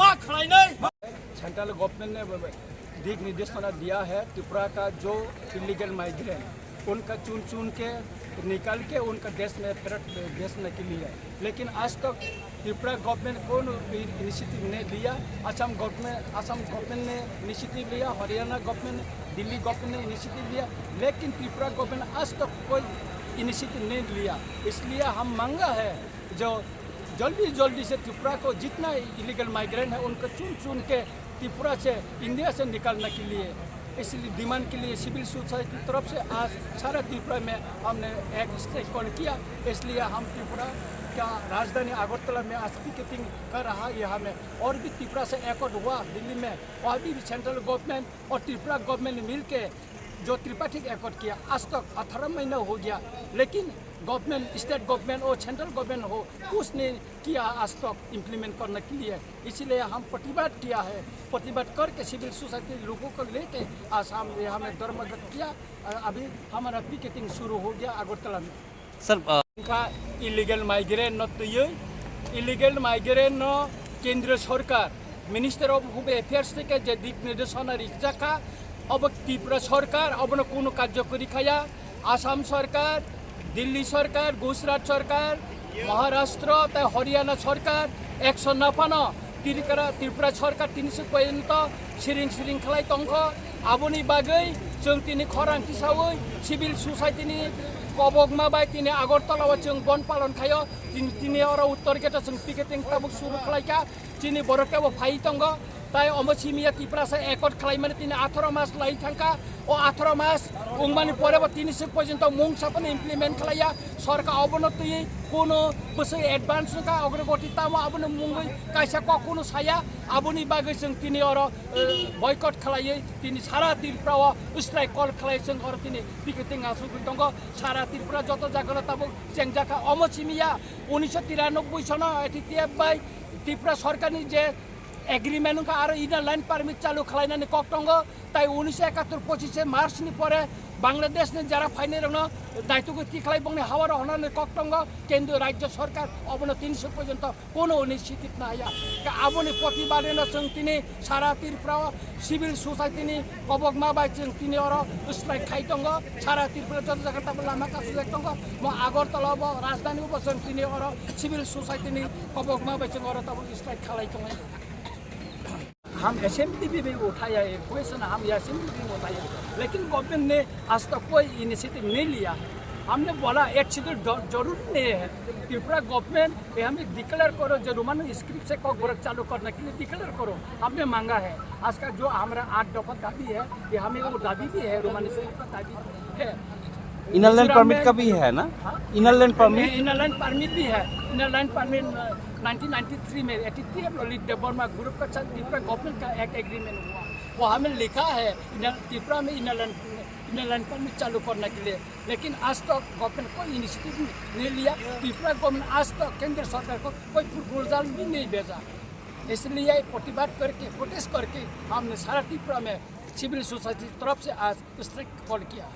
Central government ने दिक निर्देशना दिया है त्रिपुरा का जो इलीगल माइग्रेंट उनका चुन के निकाल के उनका देश में फिर भेजने के लिए, लेकिन आज तक त्रिपुरा गवर्नमेंट कौन इनिशिएटिव नहीं लिया। असम गवर्नमेंट ने इनिशिएटिव लिया, हरियाणा गवर्नमेंट, दिल्ली गवर्नमेंट ने इनिशिएटिव लिया, लेकिन त्रिपुरा गवर्नमेंट आज तक कोई इनिशिएटिव नहीं लिया। इसलिए हम मांगा है जो जल्दी से त्रिपुरा को जितना इलीगल माइग्रेंट है उनको चुन के त्रिपुरा से इंडिया से निकालने के लिए, इसलिए डिमांड के लिए सिविल सोसाइटी की तरफ से आज सारा त्रिपुरा में हमने एक स्ट्राइक कॉल किया। इसलिए हम त्रिपुरा का राजधानी अगरतला में आज पिकेटिंग कर रहा है। यहाँ में और भी त्रिपुरा से एकॉर्ड हुआ दिल्ली में, और भी सेंट्रल गवर्नमेंट और त्रिपुरा गवर्नमेंट ने मिल के जो त्रिपाठिक एकॉर्ड किया, आज तक 18 महीना हो गया, लेकिन गवर्नमेंट, स्टेट गवर्नमेंट और सेंट्रल गवर्नमेंट हो कुछ नहीं किया आज तक इम्प्लीमेंट करने के लिए। इसीलिए हम प्रतिवाद किया है, प्रतिवाद करके सिविल सोसाइटी लोगों को लेके आज हम यहाँ में धर्मघट किया। अभी हमारा पिकेटिंग शुरू हो गया अगरतला में। सर का इलीगल माइग्रेंट न तो ये इलीगल माइग्रेंट न केंद्र सरकार मिनिस्टर ऑफ होम अफेयर्स থেকে যে দিক নির্দেশনা রিক্সা अब त्रिपुरा सरकार अब न कोनो कार्यकरी खाया। आसाम सरकार, दिल्ली सरकार, गुजरात सरकार, महाराष्ट्र हरियाणा सरकार एक्शन नाफानो त्रिपुरा सरकार 300 पर्यंत सिरिं खालाय दंख। आबोनि बागै जों दिनै खौरां हिसाबै सिविल सोसाइटिनि कबगमा बाय दिनै आगरतलायाव जों बन पालन खायो। दिनै आरो उत्तर गेटआव जों पिकेटिं ताबुक शुरू खालायखा। दिनै बरकायाव फाइ दंग। ताई अमसिमिया त्रिपुरा से एकॉर्ड खालामने 18 मास लाई थांका और 18 मास उंगमानी परे 300 पर्यंत मुंग सापन इम्प्लीमेंट खालाया। सरकार अवनति कोनो बस एडवांस का अग्रगति ताम अबन मुंगै कायसा कोनो साया आबोनि बागै जों दिनै और बयकट खालायो। दिनै सारा त्रिपुराव स्ट्राइक कल खालायो जों और दिनै पिकेटिं आसुगु दंग। सारा त्रिपुरा जत जागला ताबो जेंजाका अमसिमिया 1993 सन एटिटिएफ बाय त्रिपुरा सरकारनि जे एग्रीमेंट का आरो इनर लाइन परमिट चालू खालायनानै कक्टंग। ताई 1971 25 मार्च नि परे बांग्लादेश ने जरा फाइने रंग दायित्व ती खालाय बंगने हावार हनानै कक्टंग। केंद्र राज्य सरकार अबन 300 पर्यंत कोनो इनिशिएटिभ नाया का आबोनि प्रतिबादन जों दिनै सारा त्रिपुरा सिविल सोसाइटिनि कबगमा बाय जों दिनै और स्ट्राइक खाइ दंग। सारा त्रिपुरा जत जागा ताबो लामा कासु दंग। म आगरतला राजधानी बसन दिनै और सिविल सोसाइटिनि कबगमा बाय जों और ताबो स्ट्राइक खालाय दंग। हम असेंबली भी उठाया है क्वेश्चन, हम असेंबली भी उठाया, लेकिन गवर्नमेंट ने आज तक कोई इनिशिएटिव नहीं लिया। हमने बोला एक शेड्यूल जरूरी नहीं है। त्रिपुरा गवर्नमेंट ये हमें डिक्लेयर करो, जो रोमन स्क्रिप्ट से वर्क चालू करने के लिए डिक्लेयर करो, हमने मांगा है। आज का जो हमारा 8 दफा दाबी है, ये हमें वो दाबी भी है, रोमन स्क्रिप्ट का दाबी है। इनर लाइन परमिट का भी है ना? इनर लाइन परमिट भी है। इनर लाइन परमिट 1993 में एटीटीएफ ललित देववर्मा ग्रुप का साथ त्रिपुरा गवर्नमेंट का एक एग्रीमेंट हुआ, वो हमें लिखा है त्रिपुरा में इनर लाइन परमिट चालू करने के लिए, लेकिन आज तक गवर्नमेंट कोई इनिशिएटिव नहीं लिया। त्रिपुरा गवर्नमेंट आज तक केंद्र सरकार को कोई प्रपोजल भी नहीं भेजा। इसलिए प्रतिवाद करके, प्रोटेस्ट करके हमने सारा त्रिपुरा में सिविल सोसाइटी तरफ से आज स्ट्राइक कॉल किया।